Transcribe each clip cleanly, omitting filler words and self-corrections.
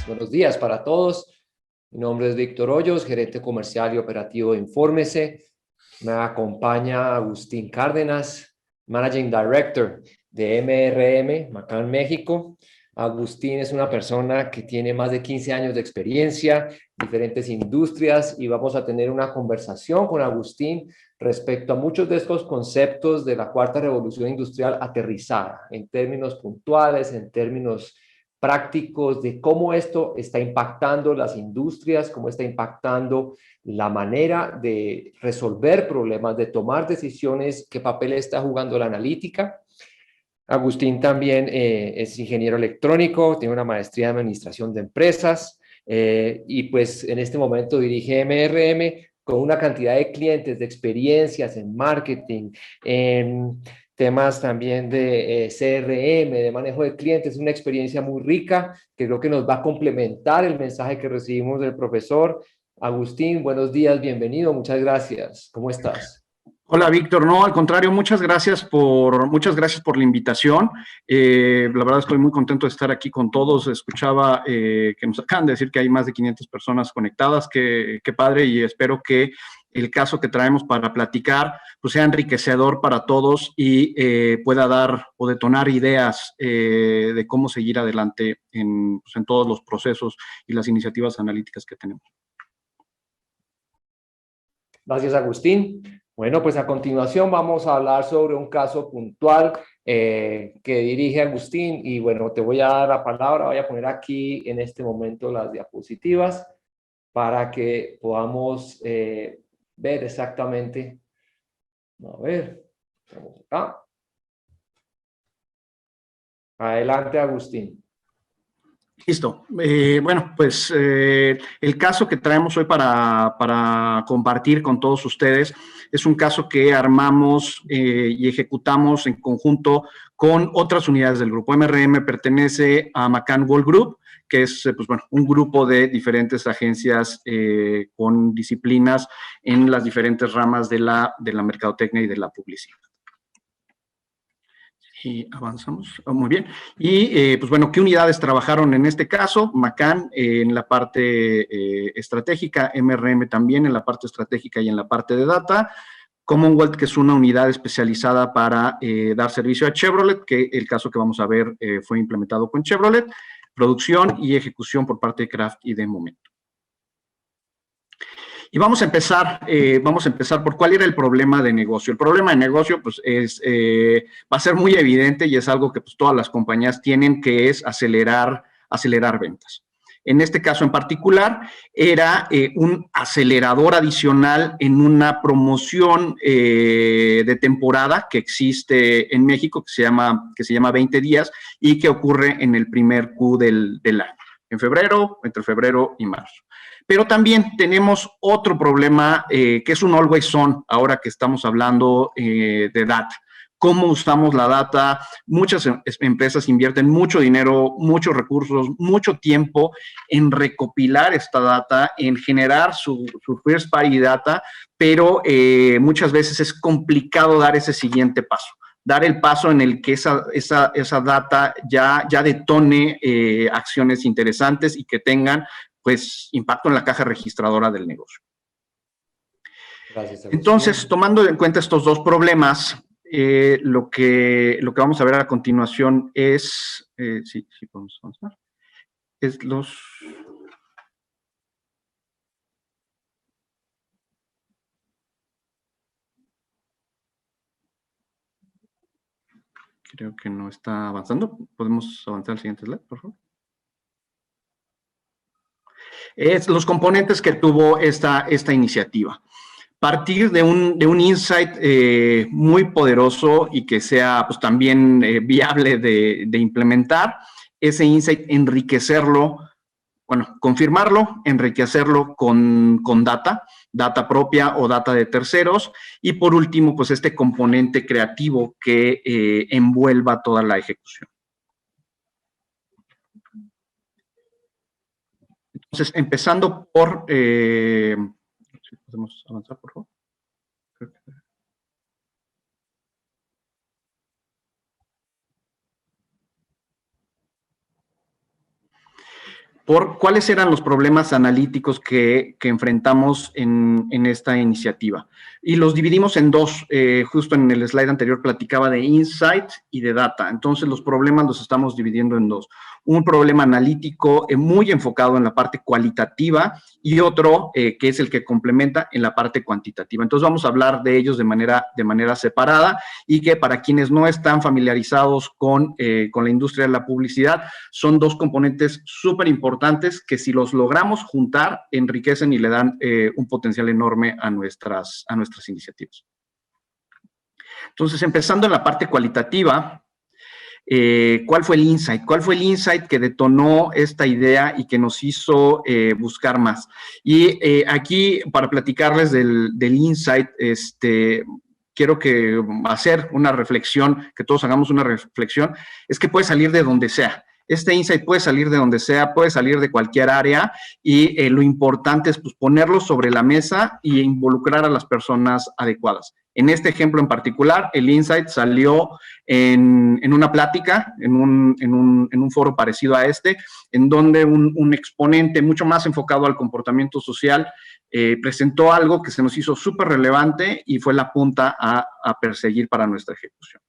Buenos días para todos. Mi nombre es Víctor Hoyos, gerente comercial y operativo de Infórmese. Me acompaña Agustín Cárdenas, Managing Director de MRM, Macán, México. Agustín es una persona que tiene más de 15 años de experiencia, diferentes industrias, y vamos a tener una conversación con Agustín respecto a muchos de estos conceptos de la cuarta revolución industrial aterrizada, en términos puntuales, en términos prácticos de cómo esto está impactando las industrias, cómo está impactando la manera de resolver problemas, de tomar decisiones, qué papel está jugando la analítica. Agustín también es ingeniero electrónico, tiene una maestría en administración de empresas y pues en este momento dirige MRM con una cantidad de clientes, de experiencias en marketing, en temas también de CRM, de manejo de clientes. Es una experiencia muy rica que creo que nos va a complementar el mensaje que recibimos del profesor. Agustín, buenos días, bienvenido, muchas gracias. ¿Cómo estás? Hola, Víctor. No, al contrario, muchas gracias por la invitación. La verdad estoy muy contento de estar aquí con todos. Escuchaba que nos acaban de decir que hay más de 500 personas conectadas. Qué padre, y espero que el caso que traemos para platicar pues sea enriquecedor para todos y pueda dar o detonar ideas de cómo seguir adelante en todos los procesos y las iniciativas analíticas que tenemos. Gracias, Agustín. Bueno, pues a continuación vamos a hablar sobre un caso puntual que dirige Agustín y bueno, te voy a dar la palabra, voy a poner aquí en este momento las diapositivas para que podamos ver exactamente. A ver, estamos acá. Adelante, Agustín. Listo. Bueno, pues el caso que traemos hoy para compartir con todos ustedes es un caso que armamos y ejecutamos en conjunto con otras unidades del grupo. MRM pertenece a McCann World Group, que es pues, bueno, un grupo de diferentes agencias con disciplinas en las diferentes ramas de la mercadotecnia y de la publicidad. Y avanzamos. Muy bien. Y pues bueno, ¿qué unidades trabajaron en este caso? McCann en la parte estratégica, MRM también en la parte estratégica y en la parte de data. Commonwealth, que es una unidad especializada para dar servicio a Chevrolet, que el caso que vamos a ver fue implementado con Chevrolet. Producción y ejecución por parte de Kraft y de Momento. Y vamos a empezar por cuál era el problema de negocio. El problema de negocio, pues, va a ser muy evidente y es algo que pues, todas las compañías tienen, que es acelerar ventas. En este caso en particular, era un acelerador adicional en una promoción de temporada que existe en México, que se llama 20 días y que ocurre en el primer Q del año, en febrero, entre febrero y marzo. Pero también tenemos otro problema que es un always on, ahora que estamos hablando de data. ¿Cómo usamos la data? Muchas empresas invierten mucho dinero, muchos recursos, mucho tiempo en recopilar esta data, en generar su first party data, pero muchas veces es complicado dar ese siguiente paso. Dar el paso en el que esa data ya detone acciones interesantes y que tengan pues impacto en la caja registradora del negocio. Gracias, Agustín. Entonces, tomando en cuenta estos dos problemas, lo que vamos a ver a continuación es, sí podemos avanzar, es los... Creo que no está avanzando. ¿Podemos avanzar al siguiente slide, por favor? Es los componentes que tuvo esta iniciativa. Partir de un insight muy poderoso y que sea pues, también viable de implementar, ese insight enriquecerlo, bueno, confirmarlo, enriquecerlo con data propia o data de terceros, y por último, pues este componente creativo que envuelva toda la ejecución. Entonces, empezando por... ¿podemos avanzar, por favor? por cuáles eran los problemas analíticos que enfrentamos en esta iniciativa. Y los dividimos en dos, justo en el slide anterior platicaba de insight y de data. Entonces, los problemas los estamos dividiendo en dos. Un problema analítico muy enfocado en la parte cualitativa y otro que es el que complementa en la parte cuantitativa. Entonces, vamos a hablar de ellos de manera separada y que para quienes no están familiarizados con la industria de la publicidad, son dos componentes súper importantes que si los logramos juntar, enriquecen y le dan un potencial enorme a nuestras iniciativas. Entonces, empezando en la parte cualitativa, ¿cuál fue el insight? ¿Cuál fue el insight que detonó esta idea y que nos hizo buscar más? Y aquí, para platicarles del insight, quiero hacer una reflexión, que todos hagamos una reflexión, es que puede salir de donde sea. Este insight puede salir de donde sea, puede salir de cualquier área y lo importante es pues, ponerlo sobre la mesa y involucrar a las personas adecuadas. En este ejemplo en particular, el insight salió en una plática, en un foro parecido a este, en donde un exponente mucho más enfocado al comportamiento social presentó algo que se nos hizo súper relevante y fue la punta a perseguir para nuestra ejecución.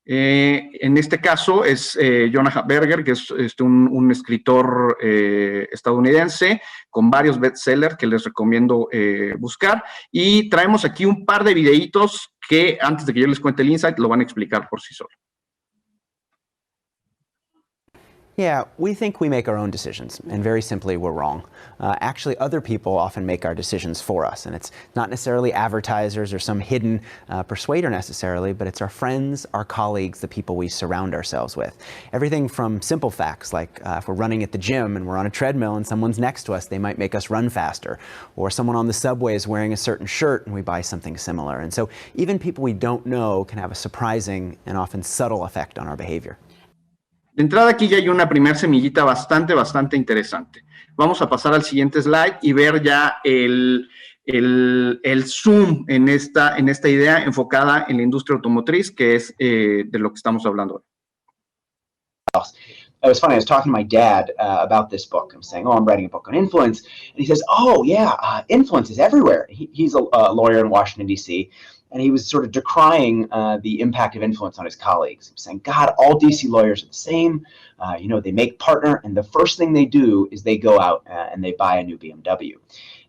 En este caso es Jonah Berger, que es un escritor estadounidense con varios bestsellers que les recomiendo buscar. Y traemos aquí un par de videitos que antes de que yo les cuente el insight lo van a explicar por sí solos. Yeah, we think we make our own decisions, and very simply, we're wrong. Actually, other people often make our decisions for us, and it's not necessarily advertisers or some hidden persuader necessarily, but it's our friends, our colleagues, the people we surround ourselves with. Everything from simple facts, like if we're running at the gym and we're on a treadmill and someone's next to us, they might make us run faster, or someone on the subway is wearing a certain shirt and we buy something similar. And so even people we don't know can have a surprising and often subtle effect on our behavior. De entrada aquí ya hay una primera semillita bastante interesante. Vamos a pasar al siguiente slide y ver ya el zoom en esta idea enfocada en la industria automotriz, que es de lo que estamos hablando hoy. It was funny, I was talking to my dad about this book. I'm saying, I'm writing a book on influence. And he says, influence is everywhere. He's a lawyer in Washington, D.C., and he was sort of decrying the impact of influence on his colleagues. He was saying, God, all DC lawyers are the same. They make partner, and the first thing they do is they go out and they buy a new BMW.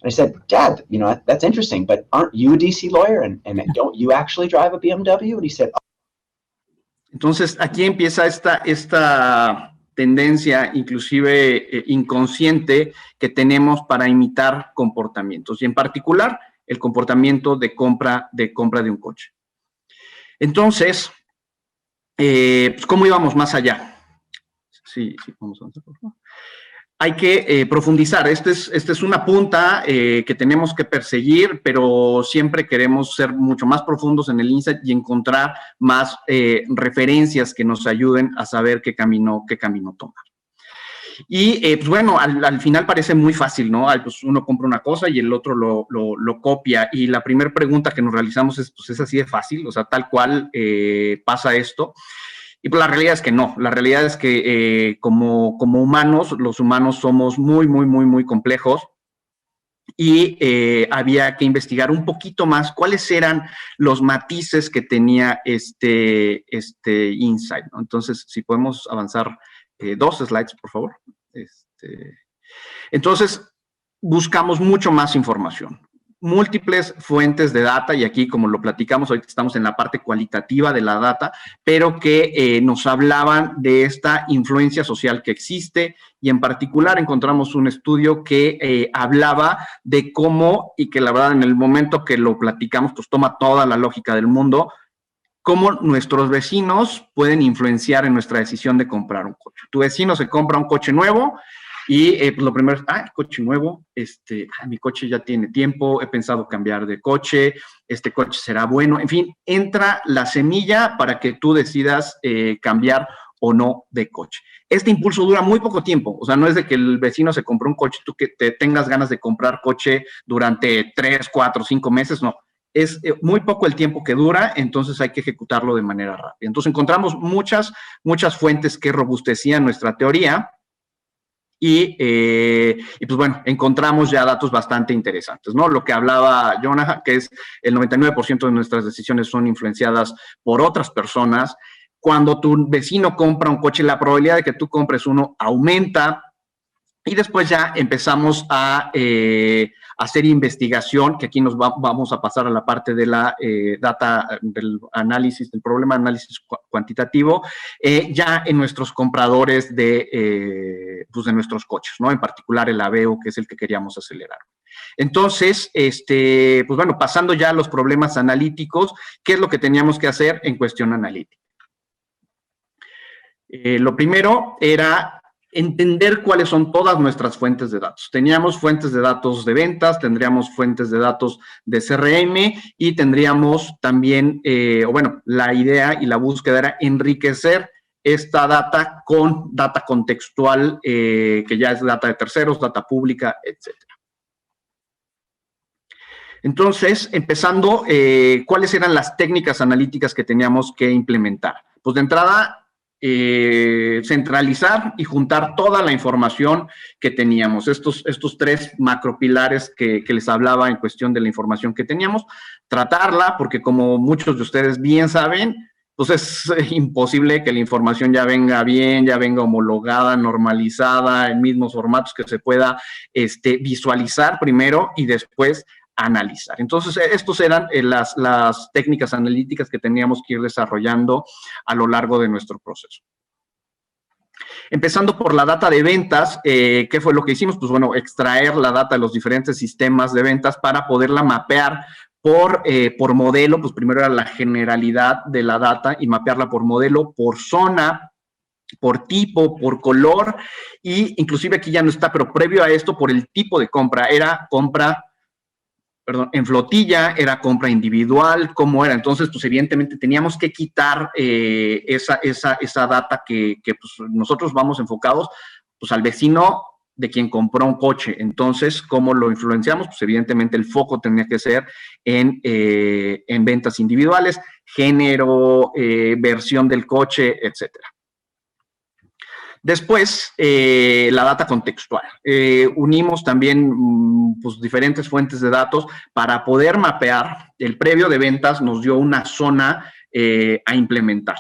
And I said, Dad, that's interesting, but aren't you a DC lawyer? And don't you actually drive a BMW? And he said, Entonces, aquí empieza esta tendencia, inclusive inconsciente, que tenemos para imitar comportamientos, y en particular, el comportamiento de compra de un coche. Entonces, pues, ¿cómo íbamos más allá? Sí, vamos a avanzar, por favor. Hay que profundizar. Esta es una punta que tenemos que perseguir, pero siempre queremos ser mucho más profundos en el insight y encontrar más referencias que nos ayuden a saber qué camino tomar. Y pues bueno, al final parece muy fácil, ¿no? Pues uno compra una cosa y el otro lo copia. Y la primera pregunta que nos realizamos es, pues, ¿es así de fácil? O sea, tal cual pasa esto. Y pues la realidad es que no. La realidad es que como humanos, los humanos somos muy complejos. Y había que investigar un poquito más cuáles eran los matices que tenía este insight, ¿no? Entonces, si podemos avanzar 2 slides, por favor. Entonces, buscamos mucho más información. Múltiples fuentes de data, y aquí, como lo platicamos, hoy estamos en la parte cualitativa de la data, pero que nos hablaban de esta influencia social que existe, y en particular encontramos un estudio que hablaba de cómo, y que la verdad en el momento que lo platicamos, pues toma toda la lógica del mundo, cómo nuestros vecinos pueden influenciar en nuestra decisión de comprar un coche. Tu vecino se compra un coche nuevo y pues lo primero es, coche nuevo, mi coche ya tiene tiempo, he pensado cambiar de coche, este coche será bueno. En fin, entra la semilla para que tú decidas cambiar o no de coche. Este impulso dura muy poco tiempo, o sea, no es de que el vecino se compró un coche, tú que te tengas ganas de comprar coche durante 3, 4, 5 meses, no. Es muy poco el tiempo que dura, entonces hay que ejecutarlo de manera rápida. Entonces encontramos muchas fuentes que robustecían nuestra teoría Y pues bueno, encontramos ya datos bastante interesantes, ¿no? Lo que hablaba Jonah, que es el 99% de nuestras decisiones son influenciadas por otras personas. Cuando tu vecino compra un coche, la probabilidad de que tú compres uno aumenta. Y después ya empezamos a hacer investigación, que aquí nos vamos a pasar a la parte de la data, del análisis, del problema de análisis cuantitativo, ya en nuestros compradores pues de nuestros coches, ¿no? En particular el Aveo, que es el que queríamos acelerar. Entonces, pues bueno, pasando ya a los problemas analíticos, ¿qué es lo que teníamos que hacer en cuestión analítica? Lo primero era entender cuáles son todas nuestras fuentes de datos. Teníamos fuentes de datos de ventas, tendríamos fuentes de datos de CRM y tendríamos también, la idea y la búsqueda era enriquecer esta data con data contextual, que ya es data de terceros, data pública, etcétera. Entonces, empezando, ¿cuáles eran las técnicas analíticas que teníamos que implementar? Pues de entrada, centralizar y juntar toda la información que teníamos. Estos tres macropilares que les hablaba en cuestión de la información que teníamos, tratarla, porque como muchos de ustedes bien saben, pues es imposible que la información ya venga bien, ya venga homologada, normalizada, en mismos formatos que se pueda visualizar primero y después analizar. Entonces, estos eran las técnicas analíticas que teníamos que ir desarrollando a lo largo de nuestro proceso. Empezando por la data de ventas, ¿qué fue lo que hicimos? Pues bueno, extraer la data de los diferentes sistemas de ventas para poderla mapear por modelo. Pues primero era la generalidad de la data y mapearla por modelo, por zona, por tipo, por color, y inclusive aquí ya no está, pero previo a esto, por el tipo de compra, era compra en flotilla, era compra individual, ¿cómo era? Entonces, pues evidentemente teníamos que quitar esa data que pues, nosotros vamos enfocados pues, al vecino de quien compró un coche. Entonces, ¿cómo lo influenciamos? Pues evidentemente el foco tenía que ser en ventas individuales, género, versión del coche, etcétera. Después, la data contextual. Unimos también pues, diferentes fuentes de datos para poder mapear. El previo de ventas nos dio una zona a implementar.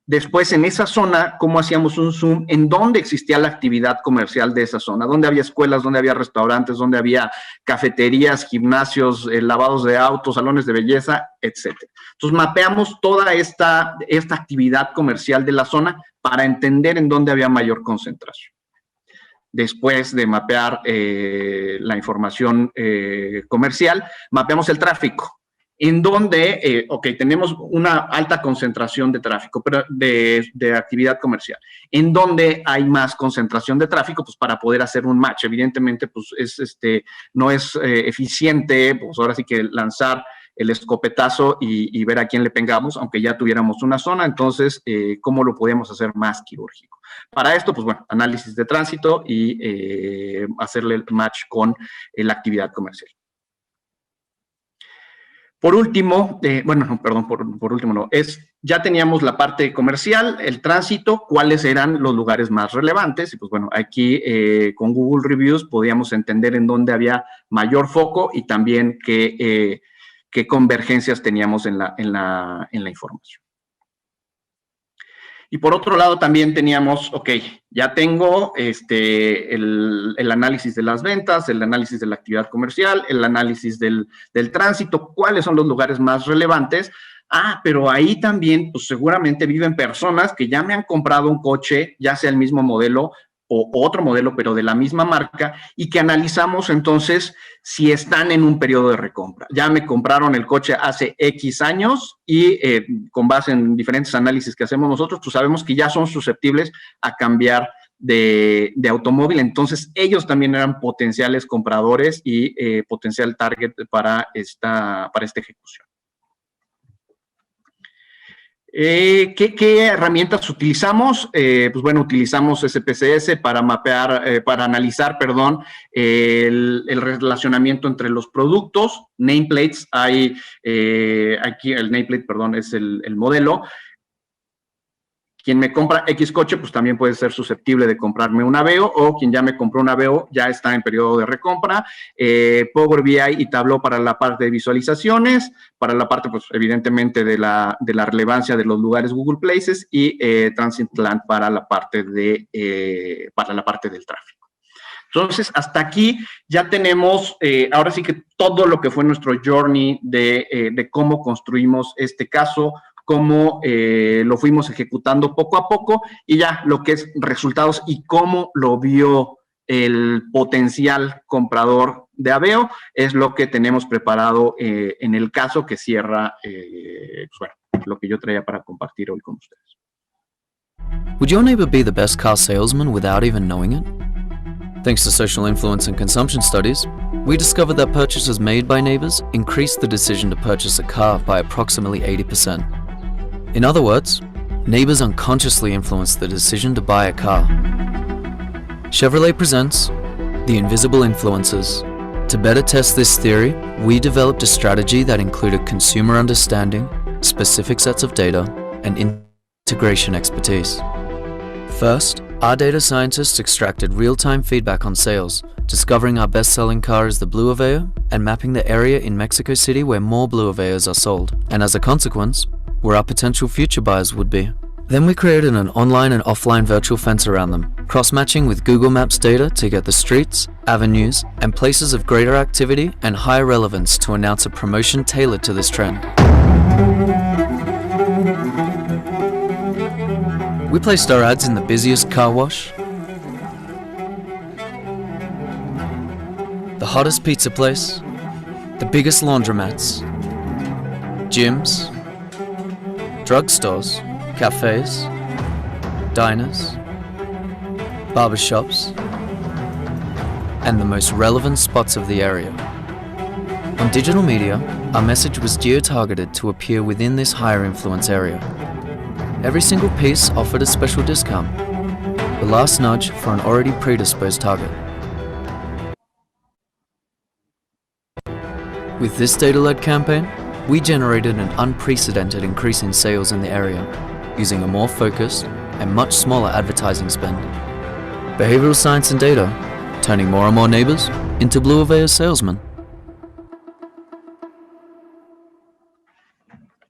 Después, en esa zona, ¿cómo hacíamos un zoom? En dónde existía la actividad comercial de esa zona, dónde había escuelas, dónde había restaurantes, dónde había cafeterías, gimnasios, lavados de autos, salones de belleza, etcétera. Entonces, mapeamos toda esta actividad comercial de la zona para entender en dónde había mayor concentración. Después de mapear la información comercial, mapeamos el tráfico. En donde, tenemos una alta concentración de tráfico, pero de actividad comercial. En donde hay más concentración de tráfico, pues para poder hacer un match. Evidentemente, pues no es eficiente, pues ahora sí que lanzar el escopetazo y ver a quién le pegamos, aunque ya tuviéramos una zona. Entonces, ¿cómo lo podemos hacer más quirúrgico? Para esto, pues bueno, análisis de tránsito y hacerle el match con la actividad comercial. Por último, por último no, ya teníamos la parte comercial, el tránsito, cuáles eran los lugares más relevantes, y pues bueno, aquí con Google Reviews podíamos entender en dónde había mayor foco y también qué convergencias teníamos en la información. Y por otro lado también teníamos, ya tengo el análisis de las ventas, el análisis de la actividad comercial, el análisis del tránsito, cuáles son los lugares más relevantes. Pero ahí también, pues seguramente viven personas que ya me han comprado un coche, ya sea el mismo modelo o otro modelo, pero de la misma marca, y que analizamos entonces si están en un periodo de recompra. Ya me compraron el coche hace X años y con base en diferentes análisis que hacemos nosotros, pues sabemos que ya son susceptibles a cambiar de automóvil. Entonces, ellos también eran potenciales compradores y potencial target para esta ejecución. ¿Qué herramientas utilizamos? Pues bueno, utilizamos SPSS para mapear, para analizar, el relacionamiento entre los productos. Nameplates, aquí el nameplate, es el modelo. quien me compra X coche, pues también puede ser susceptible de comprarme un Aveo, o quien ya me compró un Aveo ya está en periodo de recompra. Power BI y Tableau para la parte de visualizaciones, para la parte, pues evidentemente, de la relevancia de los lugares Google Places, y Transitland para la parte del tráfico. Entonces, hasta aquí ya tenemos, ahora sí que todo lo que fue nuestro journey de cómo construimos este caso, cómo lo fuimos ejecutando poco a poco, y ya lo que es resultados y cómo lo vio el potencial comprador de Aveo es lo que tenemos preparado en el caso que cierra, pues bueno, lo que yo traía para compartir hoy con ustedes. Would your neighbor be the best car salesman without even knowing it? Thanks to social influence and consumption studies, we discovered that purchases made by neighbors increased the decision to purchase a car by approximately 80%. In other words, neighbors unconsciously influence the decision to buy a car. Chevrolet presents The Invisible Influences. To better test this theory, we developed a strategy that included consumer understanding, specific sets of data, and integration expertise. First, our data scientists extracted real-time feedback on sales, discovering our best-selling car is the Blue Aveo and mapping the area in Mexico City where more Blue Aveos are sold, and as a consequence, where our potential future buyers would be. Then we created an online and offline virtual fence around them, cross-matching with Google Maps data to get the streets, avenues, and places of greater activity and higher relevance to announce a promotion tailored to this trend. We placed our ads in the busiest car wash, the hottest pizza place, the biggest laundromats, gyms, drugstores, cafes, diners, barbershops, and the most relevant spots of the area. On digital media, our message was geo-targeted to appear within this higher influence area. Every single piece offered a special discount, the last nudge for an already predisposed target. With this data-led campaign, we generated an unprecedented increase in sales in the area, using a more focused and much smaller advertising spend. Behavioral science and data, turning more and more neighbors into Blue Aveo salesmen.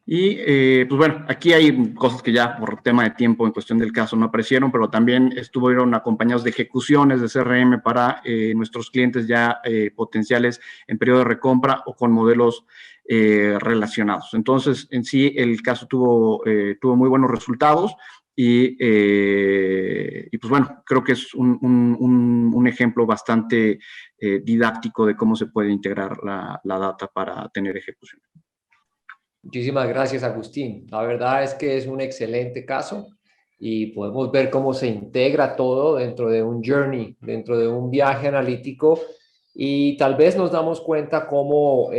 Y pues bueno, aquí hay cosas que ya por tema de tiempo en cuestión del caso no aparecieron, pero también estuvieron acompañados de ejecuciones de CRM para nuestros clientes ya potenciales en periodo de recompra o con modelos relacionados. Entonces, en sí, el caso tuvo muy buenos resultados y pues bueno, creo que es un ejemplo bastante didáctico de cómo se puede integrar la data para tener ejecución. Muchísimas gracias, Agustín. La verdad es que es un excelente caso y podemos ver cómo se integra todo dentro de un journey, dentro de un viaje analítico, y tal vez nos damos cuenta cómo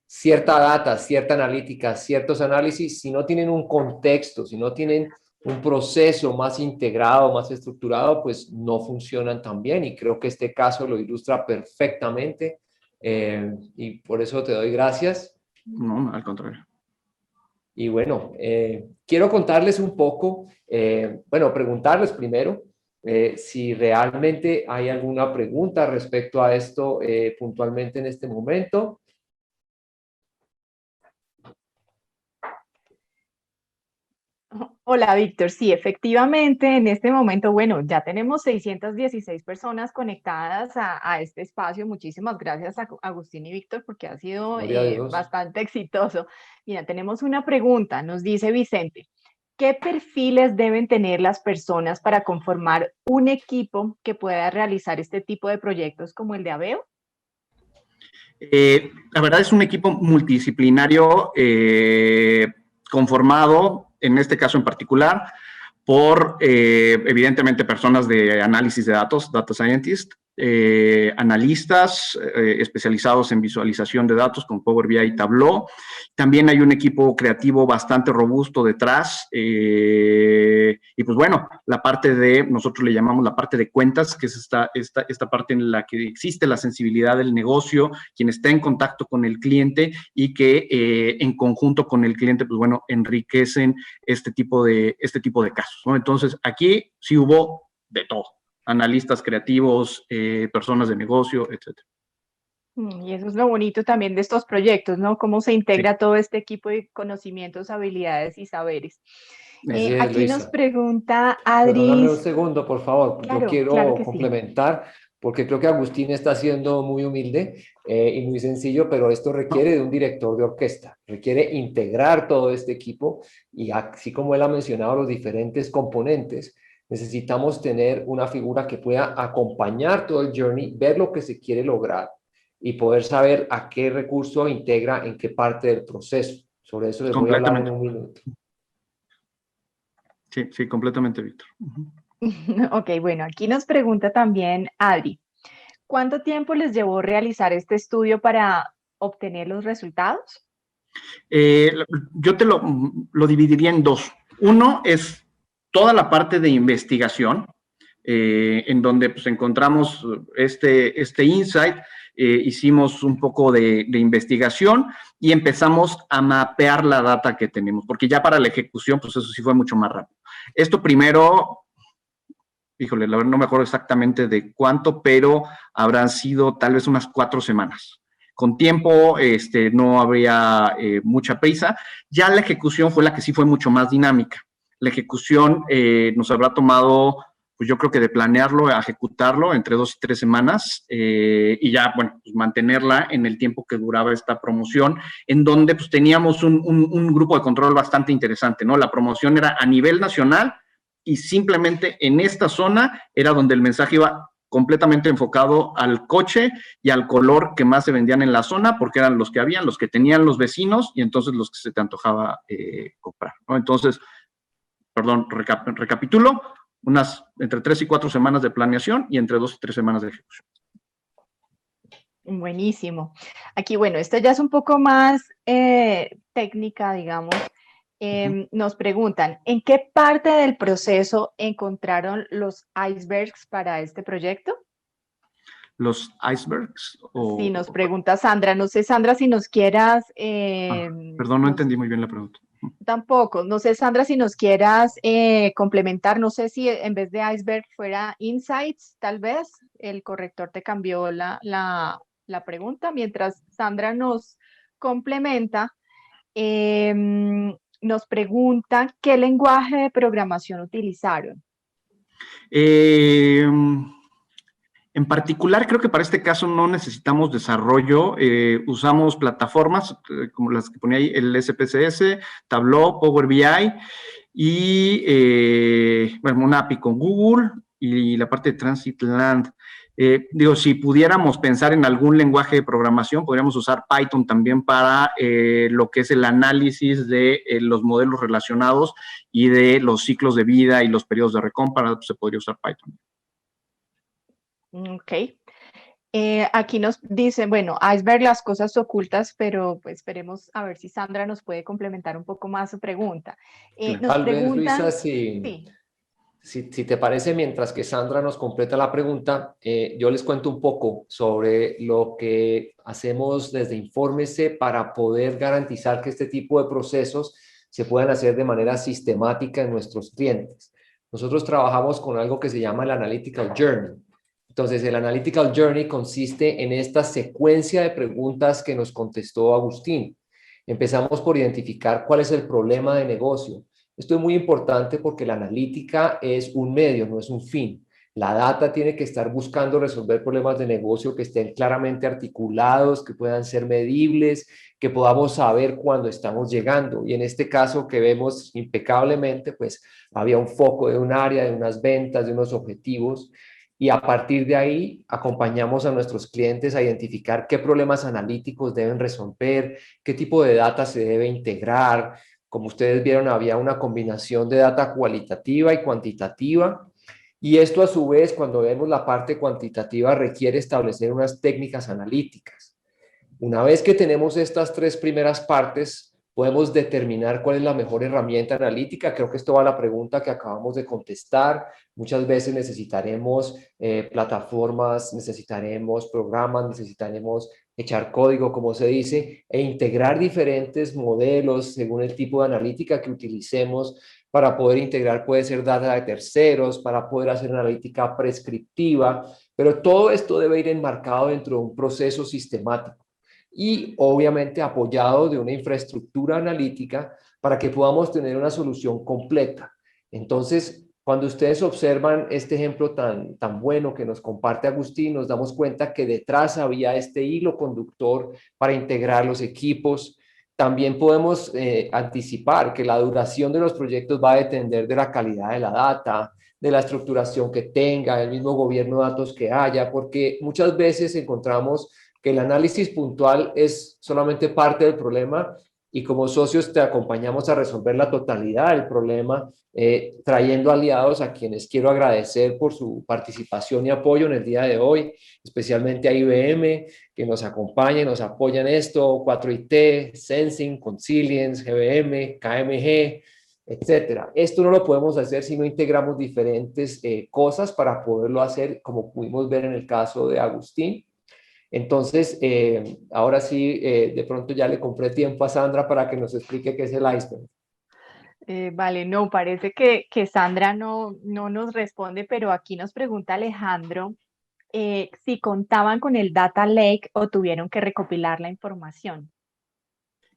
cierta data, cierta analítica, ciertos análisis, si no tienen un contexto, si no tienen un proceso más integrado, más estructurado, pues no funcionan tan bien, y creo que este caso lo ilustra perfectamente, y por eso te doy gracias. No, al contrario. Y bueno, quiero contarles un poco, preguntarles primero si realmente hay alguna pregunta respecto a esto puntualmente en este momento. Hola, Víctor. Sí, efectivamente, en este momento, bueno, ya tenemos 616 personas conectadas a este espacio. Muchísimas gracias a Agustín y Víctor porque ha sido bastante exitoso. Mira, tenemos una pregunta, nos dice Vicente. ¿Qué perfiles deben tener las personas para conformar un equipo que pueda realizar este tipo de proyectos como el de Aveo? La verdad es un equipo multidisciplinario conformado, en este caso en particular, por evidentemente personas de análisis de datos, data scientist, analistas especializados en visualización de datos con Power BI y Tableau. También hay un equipo creativo bastante robusto detrás. Y pues bueno, la parte de, nosotros le llamamos la parte de cuentas, que es esta parte en la que existe la sensibilidad del negocio, quien está en contacto con el cliente y que en conjunto con el cliente, pues bueno, enriquecen este tipo de casos, ¿no? Entonces, aquí sí hubo de todo. Analistas creativos, personas de negocio, etc. Y eso es lo bonito también de estos proyectos, ¿no? Cómo se integra todo este equipo de conocimientos, habilidades y saberes. Así es, Aquí nos Luisa. pregunta Perdóname un Adris. segundo, por favor. Yo Claro, claro quiero que sí. complementar, porque creo que Agustín está siendo muy humilde y muy sencillo, pero esto requiere de un director de orquesta, requiere integrar todo este equipo y así como él ha mencionado los diferentes componentes, necesitamos tener una figura que pueda acompañar todo el journey, ver lo que se quiere lograr y poder saber a qué recurso integra en qué parte del proceso. Sobre eso les voy a hablar en un minuto. Sí, sí, completamente, Víctor. Ok, bueno, aquí nos pregunta también Adri. ¿Cuánto tiempo les llevó realizar este estudio para obtener los resultados? Yo te lo dividiría en dos. Uno es toda la parte de investigación, en donde pues, encontramos este insight, hicimos un poco de investigación y empezamos a mapear la data que tenemos, porque ya para la ejecución, pues eso sí fue mucho más rápido. Esto primero, híjole, la verdad no me acuerdo exactamente de cuánto, pero habrán sido tal vez unas 4 semanas. Con tiempo, no habría mucha prisa. Ya la ejecución fue la que sí fue mucho más dinámica. La ejecución nos habrá tomado, pues yo creo que de planearlo a ejecutarlo entre 2 y 3 semanas y ya, bueno, pues mantenerla en el tiempo que duraba esta promoción, en donde pues teníamos un grupo de control bastante interesante, ¿no? La promoción era a nivel nacional y simplemente en esta zona era donde el mensaje iba completamente enfocado al coche y al color que más se vendían en la zona, porque eran los que habían, los que tenían los vecinos y entonces los que se te antojaba comprar, ¿no? Entonces, perdón, recapitulo, unas entre 3 y 4 semanas de planeación y entre 2 y 3 semanas de ejecución. Buenísimo. Aquí, bueno, esto ya es un poco más técnica, digamos. Nos preguntan, ¿en qué parte del proceso encontraron los icebergs para este proyecto? ¿Los icebergs? Sí, nos pregunta Sandra. No sé, Sandra, si nos quieras... perdón, no entendí muy bien la pregunta. Tampoco. No sé, Sandra, si nos quieras complementar. No sé si en vez de iceberg fuera insights, tal vez. El corrector te cambió la pregunta. Mientras Sandra nos complementa, nos pregunta qué lenguaje de programación utilizaron. En particular, creo que para este caso no necesitamos desarrollo. Usamos plataformas como las que ponía ahí, el SPSS, Tableau, Power BI y bueno, una API con Google y la parte de Transitland. Si pudiéramos pensar en algún lenguaje de programación, podríamos usar Python también para lo que es el análisis de los modelos relacionados y de los ciclos de vida y los periodos de recompra, se podría usar Python. Ok. Aquí nos dicen, bueno, iceberg, las cosas ocultas, pero pues esperemos a ver si Sandra nos puede complementar un poco más su pregunta. Tal vez, Luisa, si te parece, mientras que Sandra nos completa la pregunta, yo les cuento un poco sobre lo que hacemos desde Infórmese para poder garantizar que este tipo de procesos se puedan hacer de manera sistemática en nuestros clientes. Nosotros trabajamos con algo que se llama el Analytical Journey. Entonces, el Analytical Journey consiste en esta secuencia de preguntas que nos contestó Agustín. Empezamos por identificar cuál es el problema de negocio. Esto es muy importante porque la analítica es un medio, no es un fin. La data tiene que estar buscando resolver problemas de negocio que estén claramente articulados, que puedan ser medibles, que podamos saber cuándo estamos llegando. Y en este caso que vemos impecablemente, pues había un foco de un área, de unas ventas, de unos objetivos. Y a partir de ahí acompañamos a nuestros clientes a identificar qué problemas analíticos deben resolver, qué tipo de data se debe integrar. Como ustedes vieron, había una combinación de data cualitativa y cuantitativa. Y esto a su vez, cuando vemos la parte cuantitativa, requiere establecer unas técnicas analíticas. Una vez que tenemos estas tres primeras partes, podemos determinar cuál es la mejor herramienta analítica. Creo que esto va a la pregunta que acabamos de contestar. Muchas veces necesitaremos plataformas, necesitaremos programas, necesitaremos echar código, como se dice, e integrar diferentes modelos según el tipo de analítica que utilicemos. Para poder integrar puede ser data de terceros, para poder hacer una analítica prescriptiva, pero todo esto debe ir enmarcado dentro de un proceso sistemático y obviamente apoyado de una infraestructura analítica para que podamos tener una solución completa. Entonces, cuando ustedes observan este ejemplo tan bueno que nos comparte Agustín, nos damos cuenta que detrás había este hilo conductor para integrar los equipos. También podemos anticipar que la duración de los proyectos va a depender de la calidad de la data, de la estructuración que tenga, el mismo gobierno de datos que haya, porque muchas veces encontramos que el análisis puntual es solamente parte del problema y como socios te acompañamos a resolver la totalidad del problema, trayendo aliados a quienes quiero agradecer por su participación y apoyo en el día de hoy, especialmente a IBM, que nos acompaña y nos apoya en esto, 4IT, Sensing, Consilience, GBM, KMG, etcétera. Esto no lo podemos hacer si no integramos diferentes cosas para poderlo hacer, como pudimos ver en el caso de Agustín. Entonces, ahora sí, de pronto ya le compré tiempo a Sandra para que nos explique qué es el iceberg. Vale, no, parece que Sandra no nos responde, pero aquí nos pregunta Alejandro si contaban con el Data Lake o tuvieron que recopilar la información.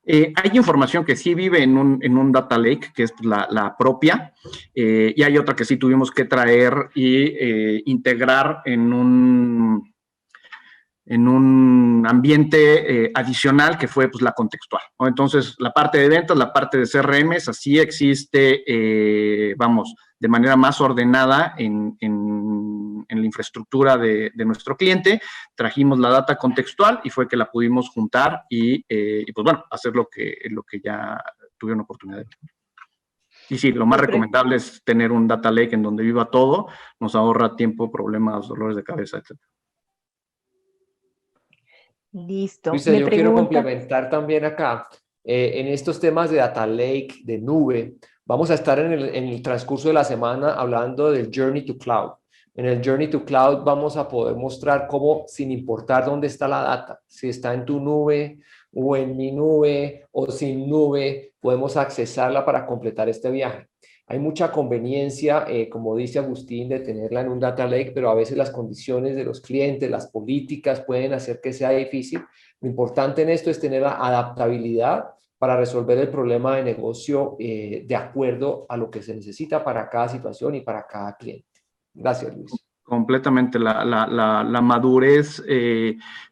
Hay información que sí vive en un data lake, que es la propia, y hay otra que sí tuvimos que traer y integrar en un ambiente adicional que fue pues, la contextual, ¿no? Entonces, la parte de ventas, la parte de CRMs, así existe, vamos, de manera más ordenada en la infraestructura de nuestro cliente. Trajimos la data contextual y fue que la pudimos juntar y pues bueno, hacer lo que ya tuvieron oportunidad de ver. Y sí, lo más recomendable es tener un data lake en donde viva todo, nos ahorra tiempo, problemas, dolores de cabeza, etc. Listo. Luisa, yo quiero complementar también acá, en estos temas de data lake, de nube, vamos a estar en el transcurso de la semana hablando del Journey to Cloud. En el Journey to Cloud vamos a poder mostrar cómo, sin importar dónde está la data, si está en tu nube o en mi nube o sin nube, podemos accesarla para completar este viaje. Hay mucha conveniencia, como dice Agustín, de tenerla en un data lake, pero a veces las condiciones de los clientes, las políticas pueden hacer que sea difícil. Lo importante en esto es tener la adaptabilidad para resolver el problema de negocio de acuerdo a lo que se necesita para cada situación y para cada cliente. Gracias, Luis. Completamente. La madurez,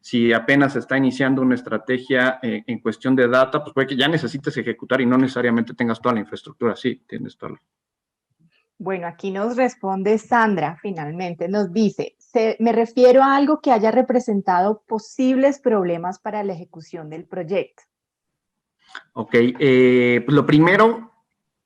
si apenas se está iniciando una estrategia en cuestión de data, pues puede que ya necesites ejecutar y no necesariamente tengas toda la infraestructura. Sí, tienes toda la... Bueno, aquí nos responde Sandra, finalmente, nos dice, me refiero a algo que haya representado posibles problemas para la ejecución del proyecto. Ok, pues lo primero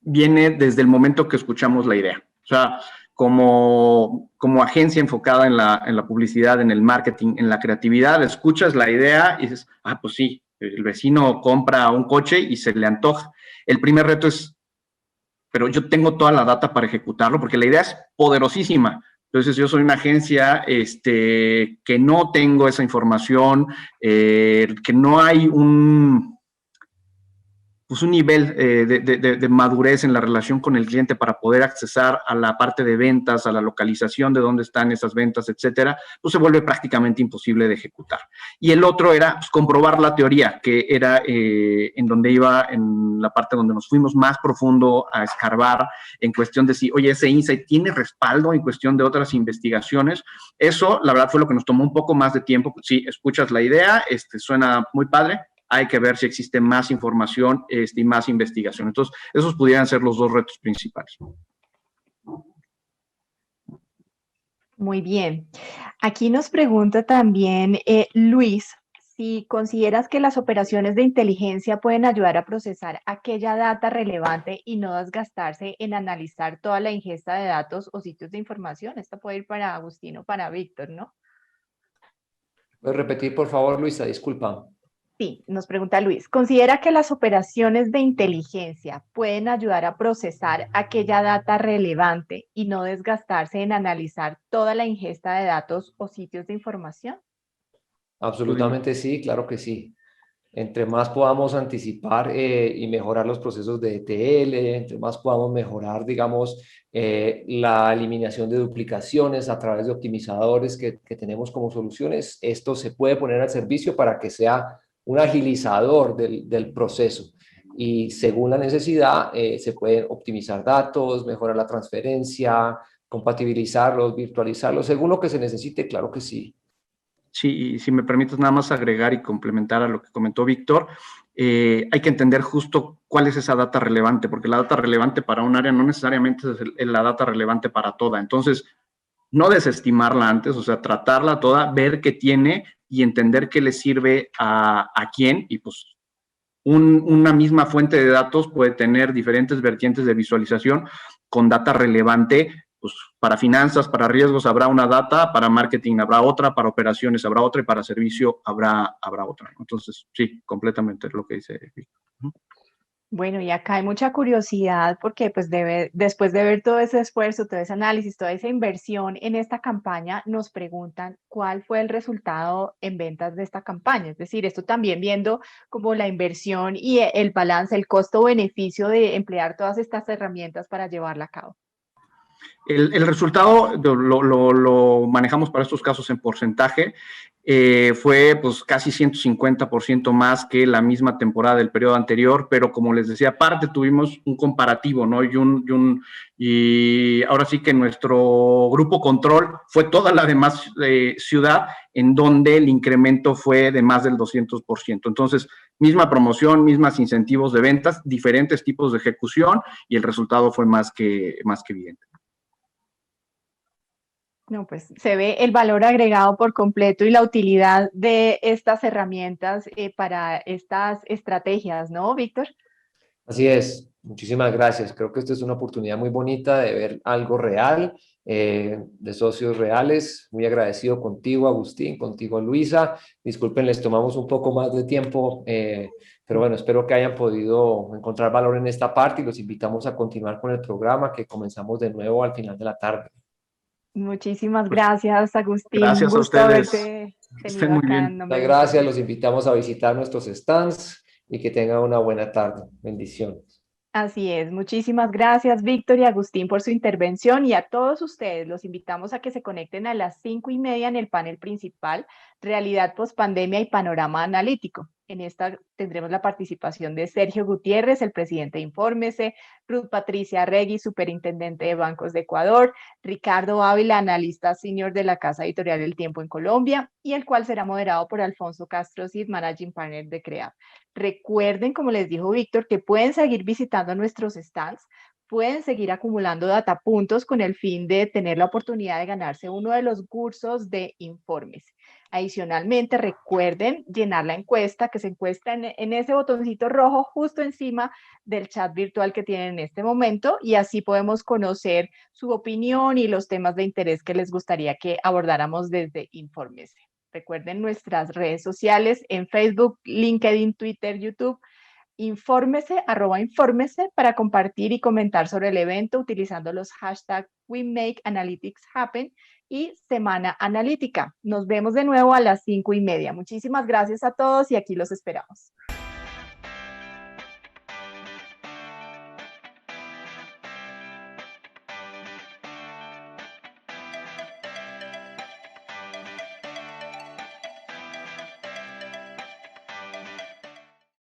viene desde el momento que escuchamos la idea. O sea, como agencia enfocada en la publicidad, en el marketing, en la creatividad, escuchas la idea y dices, pues sí, el vecino compra un coche y se le antoja. El primer reto es, pero yo tengo toda la data para ejecutarlo, porque la idea es poderosísima. Entonces, yo soy una agencia que no tengo esa información, que no hay un nivel de madurez en la relación con el cliente para poder accesar a la parte de ventas, a la localización de dónde están esas ventas, etcétera, pues se vuelve prácticamente imposible de ejecutar. Y el otro era pues, comprobar la teoría, que era en donde iba, en la parte donde nos fuimos más profundo a escarbar en cuestión de si, oye, ese insight tiene respaldo en cuestión de otras investigaciones. Eso, la verdad, fue lo que nos tomó un poco más de tiempo. Sí, escuchas la idea, suena muy padre, hay que ver si existe más información y más investigación. Entonces, esos pudieran ser los dos retos principales. Muy bien. Aquí nos pregunta también Luis si consideras que las operaciones de inteligencia pueden ayudar a procesar aquella data relevante y no desgastarse en analizar toda la ingesta de datos o sitios de información. Esto puede ir para Agustín o para Víctor, ¿no? ¿Puedes repetir, por favor, Luisa? Disculpa. Sí, nos pregunta Luis, ¿considera que las operaciones de inteligencia pueden ayudar a procesar aquella data relevante y no desgastarse en analizar toda la ingesta de datos o sitios de información? Absolutamente sí, claro que sí. Entre más podamos anticipar y mejorar los procesos de ETL, entre más podamos mejorar, digamos, la eliminación de duplicaciones a través de optimizadores que tenemos como soluciones, esto se puede poner al servicio para que sea un agilizador del proceso. Y según la necesidad, se pueden optimizar datos, mejorar la transferencia, compatibilizarlos, virtualizarlos, según lo que se necesite, claro que sí. Sí, si me permites nada más agregar y complementar a lo que comentó Víctor, hay que entender justo cuál es esa data relevante, porque la data relevante para un área no necesariamente es la data relevante para toda. Entonces, no desestimarla antes, o sea, tratarla toda, ver qué tiene y entender qué le sirve a quién. Y pues una misma fuente de datos puede tener diferentes vertientes de visualización con data relevante. Pues para finanzas, para riesgos habrá una data, para marketing habrá otra, para operaciones habrá otra y para servicio habrá otra. Entonces, sí, completamente lo que dice Víctor. Bueno, y acá hay mucha curiosidad porque pues después de ver todo ese esfuerzo, todo ese análisis, toda esa inversión en esta campaña, nos preguntan cuál fue el resultado en ventas de esta campaña. Es decir, esto también viendo como la inversión y el balance, el costo-beneficio de emplear todas estas herramientas para llevarla a cabo. El resultado lo manejamos para estos casos en porcentaje. Fue pues casi 150% más que la misma temporada del periodo anterior, pero como les decía, aparte tuvimos un comparativo, ¿no? Y ahora sí que nuestro grupo control fue toda la demás ciudad, en donde el incremento fue de más del 200%. Entonces, misma promoción, mismas incentivos de ventas, diferentes tipos de ejecución, y el resultado fue más que evidente. No, pues se ve el valor agregado por completo y la utilidad de estas herramientas para estas estrategias, ¿no, Víctor? Así es, muchísimas gracias. Creo que esta es una oportunidad muy bonita de ver algo real, de socios reales. Muy agradecido contigo, Agustín, contigo, Luisa. Disculpen, les tomamos un poco más de tiempo, pero bueno, espero que hayan podido encontrar valor en esta parte y los invitamos a continuar con el programa que comenzamos de nuevo al final de la tarde. Muchísimas gracias, Agustín. Gracias Un gusto a ustedes. haberte Estén tenido muy acá bien. en nombre Muchas de gracias, Informes. los invitamos a visitar nuestros stands y que tengan una buena tarde. Bendiciones. Así es, muchísimas gracias Víctor y Agustín por su intervención y a todos ustedes los invitamos a que se conecten a las 5:30 en el panel principal, Realidad Postpandemia y Panorama Analítico. En esta tendremos la participación de Sergio Gutiérrez, el presidente de Infórmese, Ruth Patricia Regui, superintendente de Bancos de Ecuador, Ricardo Ávila, analista senior de la Casa Editorial El Tiempo en Colombia, y el cual será moderado por Alfonso Castro Cid, Managing Partner de CREAP. Recuerden, como les dijo Víctor, que pueden seguir visitando nuestros stands, pueden seguir acumulando datapuntos con el fin de tener la oportunidad de ganarse uno de los cursos de Informes. Adicionalmente, recuerden llenar la encuesta que se encuentra en ese botoncito rojo justo encima del chat virtual que tienen en este momento y así podemos conocer su opinión y los temas de interés que les gustaría que abordáramos desde Informes. Recuerden nuestras redes sociales en Facebook, LinkedIn, Twitter, YouTube. Infórmese, @infórmese para compartir y comentar sobre el evento utilizando los hashtags WeMakeAnalyticsHappen y Semana Analítica. Nos vemos de nuevo a las 5:30. Muchísimas gracias a todos y aquí los esperamos.